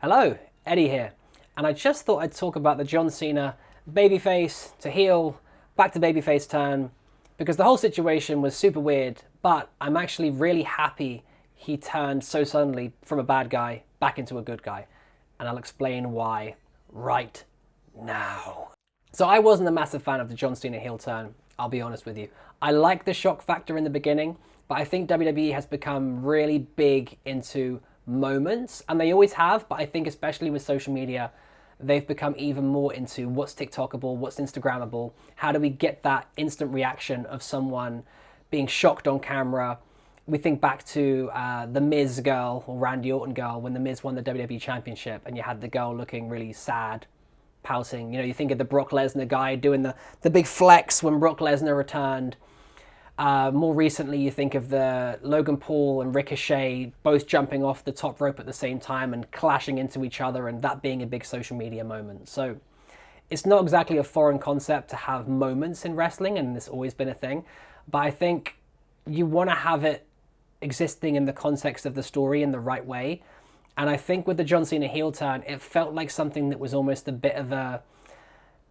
Hello, Eddie here, and I just thought I'd talk about the John Cena babyface to heel, back to babyface turn, because the whole situation was super weird, but I'm actually really happy he turned so suddenly from a bad guy back into a good guy, and I'll explain why right now. So I wasn't a massive fan of the John Cena heel turn, I'll be honest with you. I like the shock factor in the beginning, but I think WWE has become really big into moments, and they always have, but I think especially with social media, they've become even more into what's TikTokable, what's Instagrammable, how do we get that instant reaction of someone being shocked on camera. We think back to the Miz girl, or Randy Orton girl, when the Miz won the WWE Championship, and you had the girl looking really sad, pouting. You know, you think of the Brock Lesnar guy doing the big flex when Brock Lesnar returned. More recently, you think of the Logan Paul and Ricochet both jumping off the top rope at the same time and clashing into each other, and that being a big social media moment. So it's not exactly a foreign concept to have moments in wrestling, and it's always been a thing. But I think you want to have it existing in the context of the story in the right way. And I think with the John Cena heel turn, it felt like something that was almost a bit of a,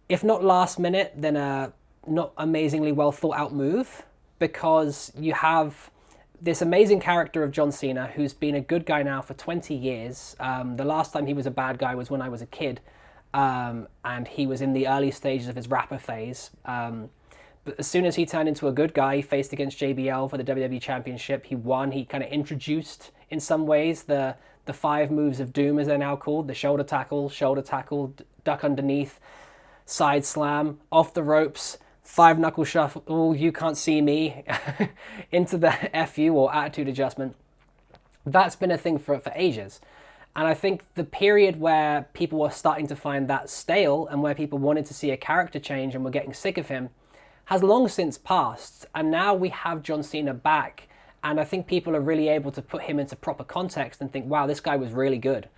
if not last minute, then a not amazingly well thought out move, because you have this amazing character of John Cena who's been a good guy now for 20 years. The last time he was a bad guy was when I was a kid, and he was in the early stages of his rapper phase. But as soon as he turned into a good guy, he faced against JBL for the WWE Championship. He won. He kind of introduced, in some ways, the five moves of doom, as they're now called: the shoulder tackle, duck underneath, side slam, off the ropes, five knuckle shuffle, you can't see me, into the FU or attitude adjustment. That's been a thing for ages. And I think the period where people were starting to find that stale and where people wanted to see a character change and were getting sick of him has long since passed. And now we have John Cena back. And I think people are really able to put him into proper context and think, wow, this guy was really good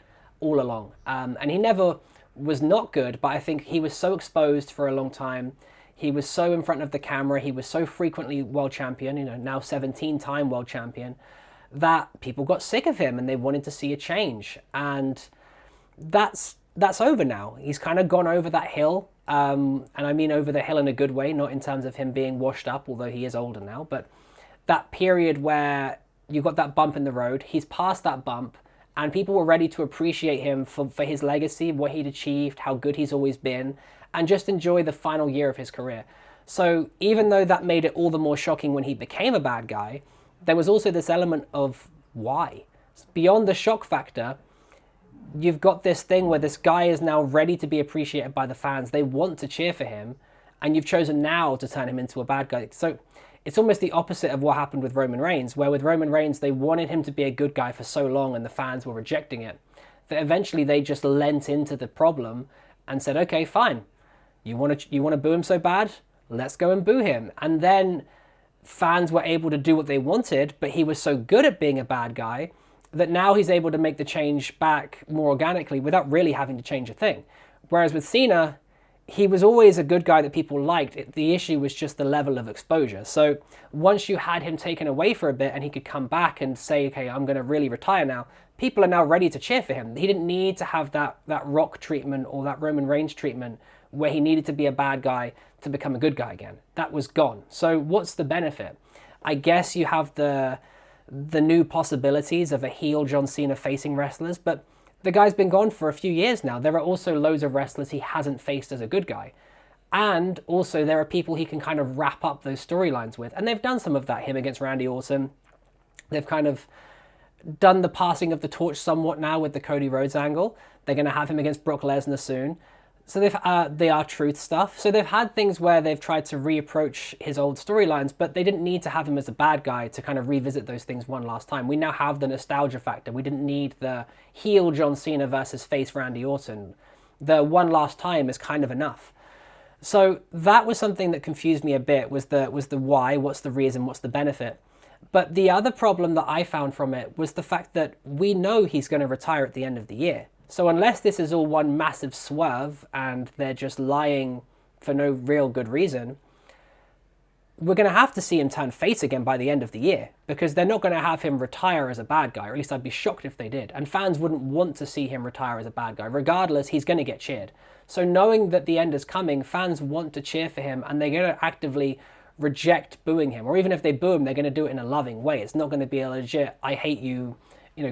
all along. And he never was not good, but I think he was so exposed for a long time. He was so in front of the camera. He was so frequently world champion, now 17-time world champion, that people got sick of him and they wanted to see a change. And that's over now. He's kind of gone over that hill. And I mean over the hill in a good way, not in terms of him being washed up, although he is older now. But that period where you got that bump in the road, he's past that bump, and people were ready to appreciate him for his legacy, what he'd achieved, how good he's always been, and just enjoy the final year of his career. So even though that made it all the more shocking when he became a bad guy, there was also this element of why. Beyond the shock factor, you've got this thing where this guy is now ready to be appreciated by the fans. They want to cheer for him, and you've chosen now to turn him into a bad guy. So it's almost the opposite of what happened with Roman Reigns, where with Roman Reigns, they wanted him to be a good guy for so long and the fans were rejecting it, that eventually they just lent into the problem and said, okay, fine. You want to boo him so bad? Let's go and boo him. And then fans were able to do what they wanted, but he was so good at being a bad guy that now he's able to make the change back more organically without really having to change a thing. Whereas with Cena, he was always a good guy that people liked. The issue was just the level of exposure. So once you had him taken away for a bit and he could come back and say, okay, I'm going to really retire now, people are now ready to cheer for him. He didn't need to have that Rock treatment or that Roman Reigns treatment where he needed to be a bad guy to become a good guy again. That was gone. So what's the benefit? I guess you have the new possibilities of a heel John Cena facing wrestlers, but the guy's been gone for a few years now. There are also loads of wrestlers he hasn't faced as a good guy. And also there are people he can kind of wrap up those storylines with. And they've done some of that, him against Randy Orton. They've kind of done the passing of the torch somewhat now with the Cody Rhodes angle. They're going to have him against Brock Lesnar soon. So they've the R-Truth stuff. So they've had things where they've tried to reapproach his old storylines, but they didn't need to have him as a bad guy to kind of revisit those things one last time. We now have the nostalgia factor. We didn't need the heel John Cena versus face Randy Orton. The one last time is kind of enough. So that was something that confused me a bit, was the why, what's the reason, what's the benefit. But the other problem that I found from it was the fact that we know he's going to retire at the end of the year. So unless this is all one massive swerve and they're just lying for no real good reason, we're going to have to see him turn face again by the end of the year, because they're not going to have him retire as a bad guy, or at least I'd be shocked if they did. And fans wouldn't want to see him retire as a bad guy. Regardless, he's going to get cheered. So knowing that the end is coming, fans want to cheer for him, and they're going to actively reject booing him. Or even if they boo him, they're going to do it in a loving way. It's not going to be a legit, I hate you,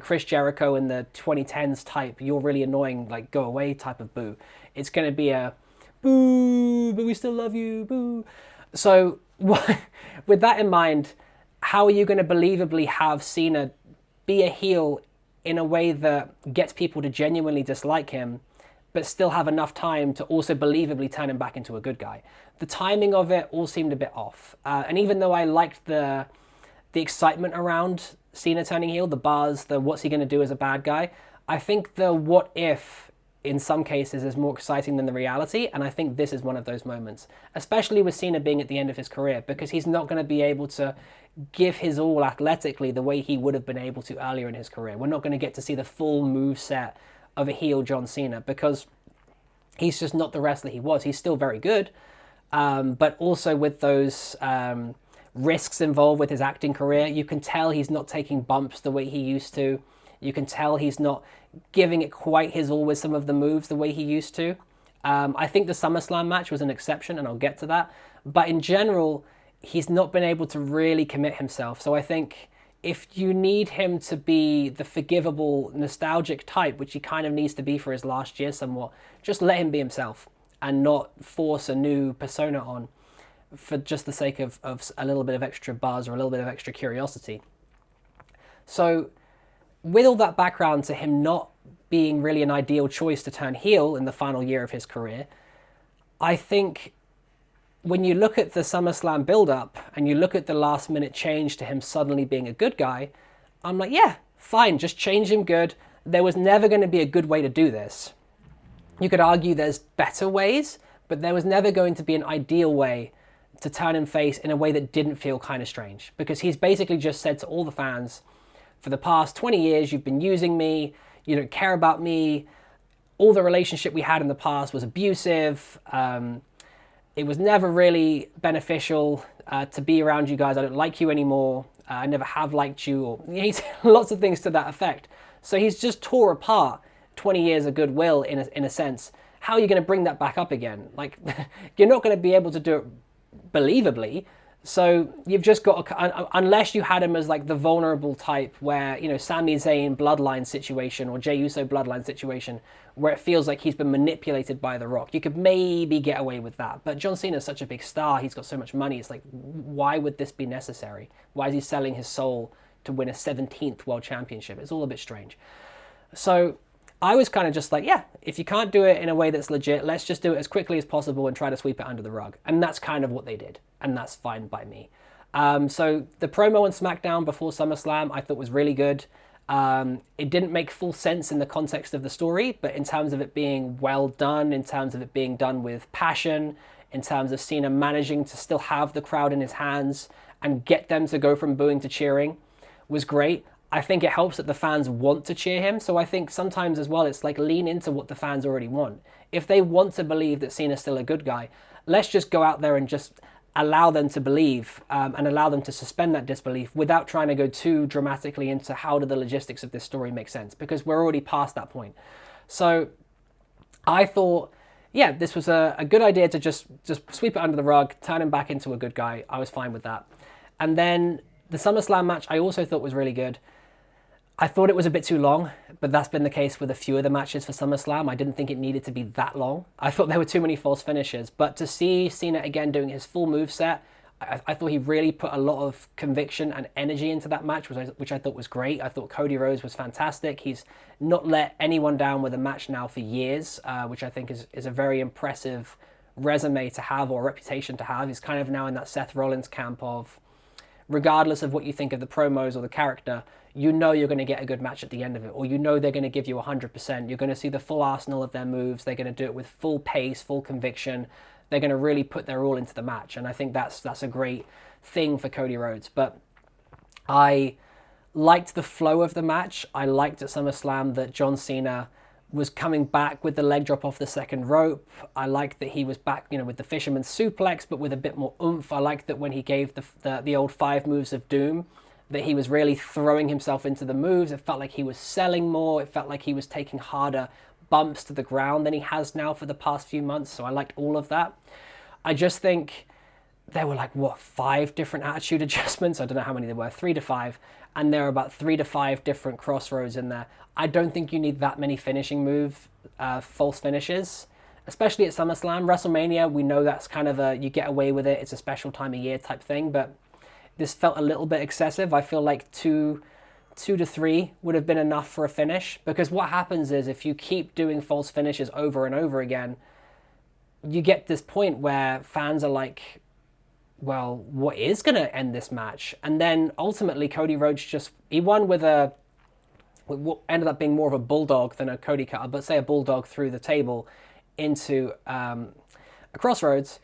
Chris Jericho in the 2010s type, you're really annoying, like, go away type of boo. It's going to be a boo, but we still love you, boo. So with that in mind, how are you going to believably have Cena be a heel in a way that gets people to genuinely dislike him, but still have enough time to also believably turn him back into a good guy? The timing of it all seemed a bit off. And even though I liked the excitement around Cena turning heel, the buzz, the what's he going to do as a bad guy, I think the what if in some cases is more exciting than the reality, and I think this is one of those moments, especially with Cena being at the end of his career, because he's not going to be able to give his all athletically the way he would have been able to earlier in his career. We're not going to get to see the full move set of a heel John Cena, because he's just not the wrestler he was. He's still very good, but also with those risks involved with his acting career, you can tell he's not taking bumps the way he used to. You can tell he's not giving it quite his all with some of the moves the way he used to. I think the SummerSlam match was an exception, and I'll get to that. But in general, he's not been able to really commit himself. So I think if you need him to be the forgivable, nostalgic type, which he kind of needs to be for his last year somewhat, just let him be himself and not force a new persona on for just the sake of a little bit of extra buzz or a little bit of extra curiosity. So with all that background to him not being really an ideal choice to turn heel in the final year of his career, I think when you look at the SummerSlam build-up and you look at the last-minute change to him suddenly being a good guy, I'm like, yeah, fine, just change him good. There was never going to be a good way to do this. You could argue there's better ways, but there was never going to be an ideal way to turn him face in a way that didn't feel kind of strange, because he's basically just said to all the fans, for the past 20 years, you've been using me, you don't care about me, all the relationship we had in the past was abusive, it was never really beneficial to be around you guys, I don't like you anymore, I never have liked you, or he's lots of things to that effect. So he's just tore apart 20 years of goodwill in a sense. How are you going to bring that back up again? Like, you're not going to be able to do it believably. So you've just got to, unless you had him as like the vulnerable type where, Sami Zayn bloodline situation or Jey Uso bloodline situation where it feels like he's been manipulated by The Rock, you could maybe get away with that. But John Cena is such a big star, he's got so much money, it's like, why would this be necessary? Why is he selling his soul to win a 17th world championship? It's all a bit strange. So I was kind of just like, yeah, if you can't do it in a way that's legit, let's just do it as quickly as possible and try to sweep it under the rug. And that's kind of what they did. And that's fine by me. So the promo on SmackDown before SummerSlam I thought was really good. It didn't make full sense in the context of the story, but in terms of it being well done, in terms of it being done with passion, in terms of Cena managing to still have the crowd in his hands and get them to go from booing to cheering, was great. I think it helps that the fans want to cheer him. So I think sometimes as well, it's like lean into what the fans already want. If they want to believe that Cena's still a good guy, let's just go out there and just allow them to believe and allow them to suspend that disbelief without trying to go too dramatically into how do the logistics of this story make sense, because we're already past that point. So I thought, yeah, this was a good idea to just sweep it under the rug, turn him back into a good guy. I was fine with that. And then the SummerSlam match I also thought was really good. I thought it was a bit too long, but that's been the case with a few of the matches for SummerSlam. I didn't think it needed to be that long. I thought there were too many false finishes, but to see Cena again doing his full moveset, I thought he really put a lot of conviction and energy into that match, which I thought was great. I thought Cody Rhodes was fantastic. He's not let anyone down with a match now for years, which I think is a very impressive resume to have, or reputation to have. He's kind of now in that Seth Rollins camp of, regardless of what you think of the promos or the character, you're going to get a good match at the end of it, or they're going to give you 100%. You're going to see the full arsenal of their moves. They're going to do it with full pace, full conviction. They're going to really put their all into the match, and I think that's a great thing for Cody Rhodes. But I liked the flow of the match. I liked at SummerSlam that John Cena was coming back with the leg drop off the second rope. I liked that he was back, with the fisherman's suplex, but with a bit more oomph. I liked that when he gave the old 5 moves of doom, that he was really throwing himself into the moves. It felt like he was selling more. It felt like he was taking harder bumps to the ground than he has now for the past few months. So I liked all of that. I just think there were 5 different attitude adjustments. I don't know how many there were, 3 to 5. And there are about 3 to 5 different crossroads in there. I don't think you need that many finishing false finishes, especially at SummerSlam. WrestleMania, we know that's kind of you get away with it. It's a special time of year type thing, but this felt a little bit excessive. I feel like 2 to 3 would have been enough for a finish, because what happens is if you keep doing false finishes over and over again, you get this point where fans are like, well, what is going to end this match? And then ultimately Cody Rhodes he won with what ended up being more of a bulldog than a Cody cutter, but say a bulldog through the table into a crossroads.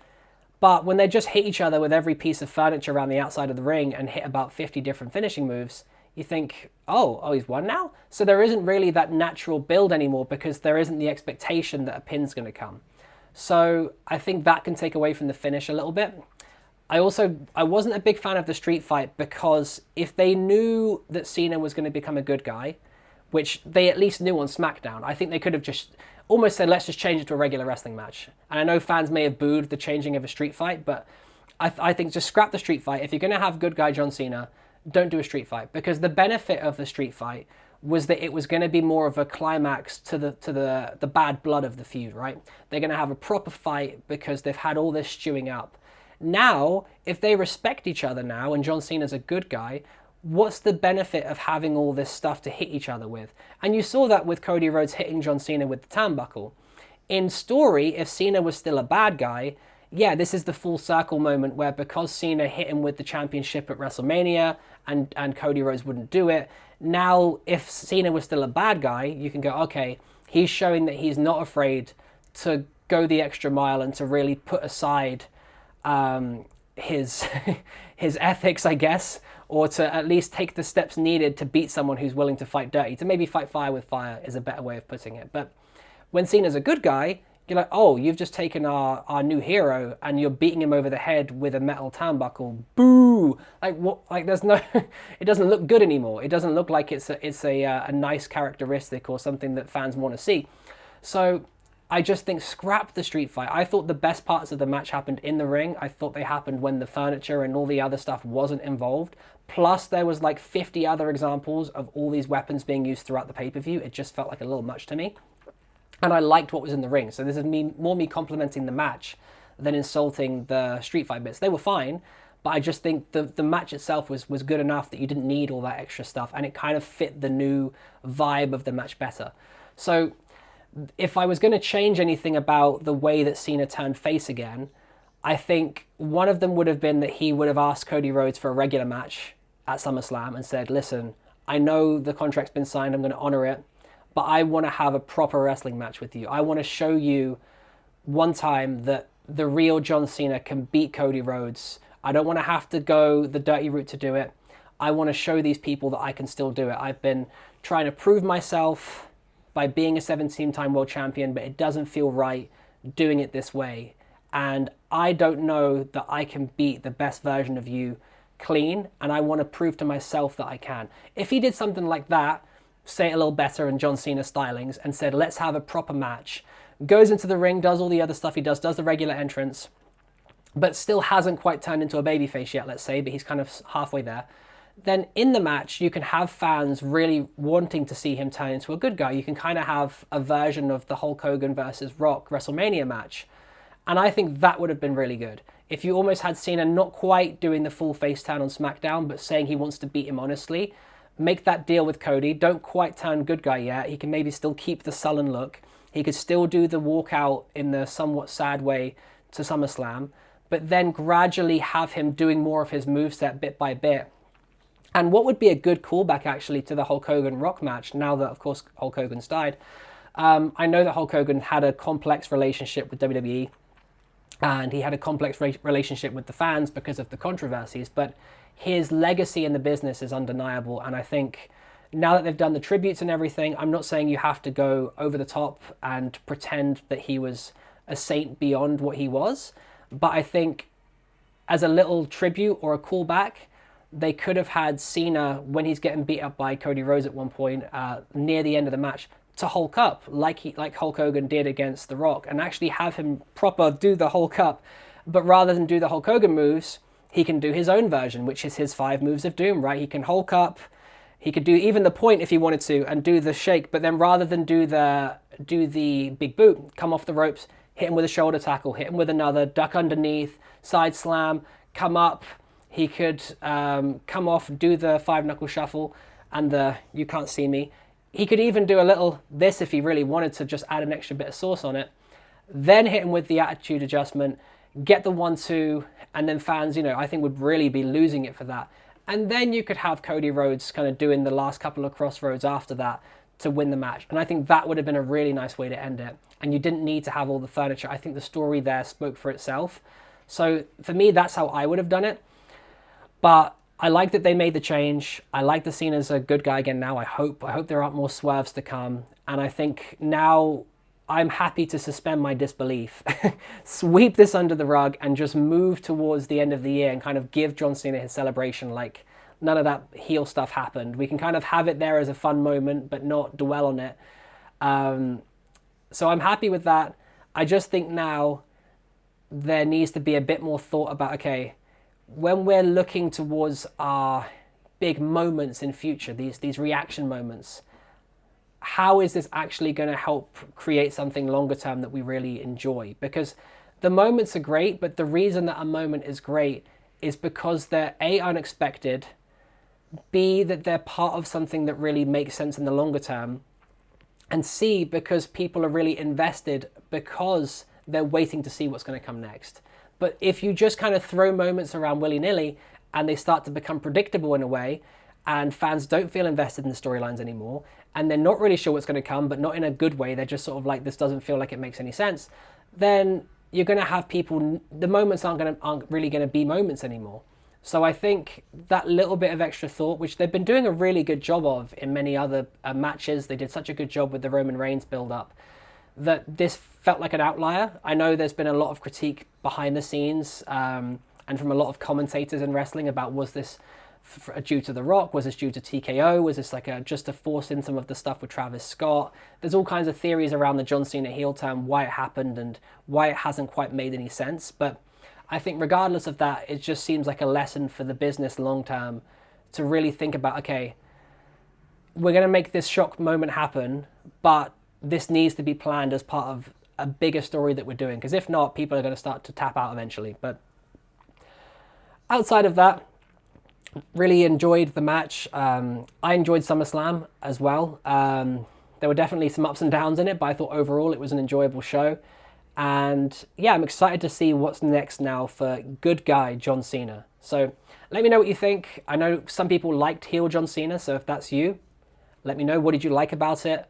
But when they just hit each other with every piece of furniture around the outside of the ring and hit about 50 different finishing moves, you think, oh, he's won now? So there isn't really that natural build anymore, because there isn't the expectation that a pin's going to come. So I think that can take away from the finish a little bit. I wasn't a big fan of the street fight, because if they knew that Cena was going to become a good guy, which they at least knew on SmackDown, I think they could have just almost said, let's just change it to a regular wrestling match. And I know fans may have booed the changing of a street fight, but I think just scrap the street fight. If you're going to have good guy John Cena, don't do a street fight, because the benefit of the street fight was that it was going to be more of a climax to the bad blood of the feud, right? They're going to have a proper fight because they've had all this stewing up. Now, if they respect each other now, and John Cena's a good guy, what's the benefit of having all this stuff to hit each other with? And you saw that with Cody Rhodes hitting John Cena with the turnbuckle. In story, if Cena was still a bad guy, yeah, this is the full circle moment where, because Cena hit him with the championship at WrestleMania and Cody Rhodes wouldn't do it, now if Cena was still a bad guy, you can go, okay, he's showing that he's not afraid to go the extra mile and to really put aside his ethics, I guess, or to at least take the steps needed to beat someone who's willing to fight dirty. To maybe fight fire with fire is a better way of putting it. But when Cena's a good guy, you're like, oh, you've just taken our new hero and you're beating him over the head with a metal turnbuckle. Boo! Like what? Like there's no, it doesn't look good anymore. It doesn't look like it's a nice characteristic or something that fans want to see. So I just think scrap the street fight. I thought the best parts of the match happened in the ring. I thought they happened when the furniture and all the other stuff wasn't involved. Plus there was 50 other examples of all these weapons being used throughout the pay-per-view. It just felt like a little much to me. And I liked what was in the ring. So this is more me complimenting the match than insulting the street fight bits. They were fine, but I just think the match itself was good enough that you didn't need all that extra stuff, and it kind of fit the new vibe of the match better. So if I was going to change anything about the way that Cena turned face again, I think one of them would have been that he would have asked Cody Rhodes for a regular match at SummerSlam and said, listen, I know the contract's been signed, I'm going to honor it, but I want to have a proper wrestling match with you. I want to show you one time that the real John Cena can beat Cody Rhodes. I don't want to have to go the dirty route to do it. I want to show these people that I can still do it. I've been trying to prove myself by being a 17-time world champion, but it doesn't feel right doing it this way. And I don't know that I can beat the best version of you clean, and I want to prove to myself that I can. If he did something like that, say it a little better in John Cena stylings, and said, let's have a proper match, goes into the ring, does all the other stuff he does the regular entrance, but still hasn't quite turned into a babyface yet, let's say, but he's kind of halfway there, then in the match, you can have fans really wanting to see him turn into a good guy. You can kind of have a version of the Hulk Hogan versus Rock WrestleMania match. And I think that would have been really good. If you almost had Cena not quite doing the full face turn on SmackDown, but saying he wants to beat him honestly, make that deal with Cody. Don't quite turn good guy yet. He can maybe still keep the sullen look. He could still do the walkout in the somewhat sad way to SummerSlam, but then gradually have him doing more of his moveset bit by bit. And what would be a good callback, actually, to the Hulk Hogan-Rock match, now that, of course, Hulk Hogan's died. I know that Hulk Hogan had a complex relationship with WWE, and he had a complex relationship with the fans because of the controversies, but his legacy in the business is undeniable, and I think now that they've done the tributes and everything, I'm not saying you have to go over the top and pretend that he was a saint beyond what he was, but I think as a little tribute or a callback, they could have had Cena, when he's getting beat up by Cody Rhodes at one point, near the end of the match, to Hulk up, like Hulk Hogan did against The Rock, and actually have him proper do the Hulk up. But rather than do the Hulk Hogan moves, he can do his own version, which is his 5 moves of doom, right? He can Hulk up, he could do even the point if he wanted to, and do the shake, but then rather than do the big boot, come off the ropes, hit him with a shoulder tackle, hit him with another, duck underneath, side slam, come up. He could come off, do the 5-knuckle shuffle, and the you can't see me. He could even do a little this if he really wanted to, just add an extra bit of sauce on it. Then hit him with the attitude adjustment, get the 1-2, and then fans, I think would really be losing it for that. And then you could have Cody Rhodes kind of doing the last couple of crossroads after that to win the match. And I think that would have been a really nice way to end it. And you didn't need to have all the furniture. I think the story there spoke for itself. So for me, that's how I would have done it. But I like that they made the change. I like that Cena's a good guy again now, I hope. I hope there aren't more swerves to come. And I think now I'm happy to suspend my disbelief, sweep this under the rug, and just move towards the end of the year and kind of give John Cena his celebration like none of that heel stuff happened. We can kind of have it there as a fun moment, but not dwell on it. So I'm happy with that. I just think now there needs to be a bit more thought about, okay, when we're looking towards our big moments in future, these reaction moments, how is this actually going to help create something longer term that we really enjoy? Because the moments are great, but the reason that a moment is great is because they're A, unexpected, B, that they're part of something that really makes sense in the longer term, and C, because people are really invested because they're waiting to see what's going to come next. But if you just kind of throw moments around willy-nilly and they start to become predictable in a way, and fans don't feel invested in the storylines anymore, and they're not really sure what's going to come, but not in a good way, they're just sort of like, this doesn't feel like it makes any sense, then you're going to have people, the moments aren't really going to be moments anymore. So I think that little bit of extra thought, which they've been doing a really good job of in many other matches, they did such a good job with the Roman Reigns build-up, that this felt like an outlier. I know there's been a lot of critique behind the scenes and from a lot of commentators in wrestling about, was this due to The Rock? Was this due to TKO? Was this like just to force in some of the stuff with Travis Scott? There's all kinds of theories around the John Cena heel turn, why it happened and why it hasn't quite made any sense. But I think regardless of that, it just seems like a lesson for the business long term to really think about, okay, we're going to make this shock moment happen, but this needs to be planned as part of a bigger story that we're doing. Because if not, people are going to start to tap out eventually. But outside of that, really enjoyed the match. I enjoyed SummerSlam as well. There were definitely some ups and downs in it, but I thought overall it was an enjoyable show. And yeah, I'm excited to see what's next now for good guy John Cena. So let me know what you think. I know some people liked heel John Cena, so if that's you, let me know. What did you like about it?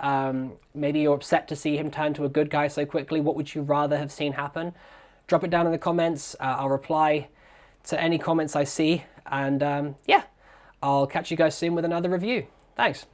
Maybe you're upset to see him turn to a good guy so quickly. What would you rather have seen happen? Drop it down in the comments. I'll reply to any comments I see. And yeah, I'll catch you guys soon with another review. Thanks.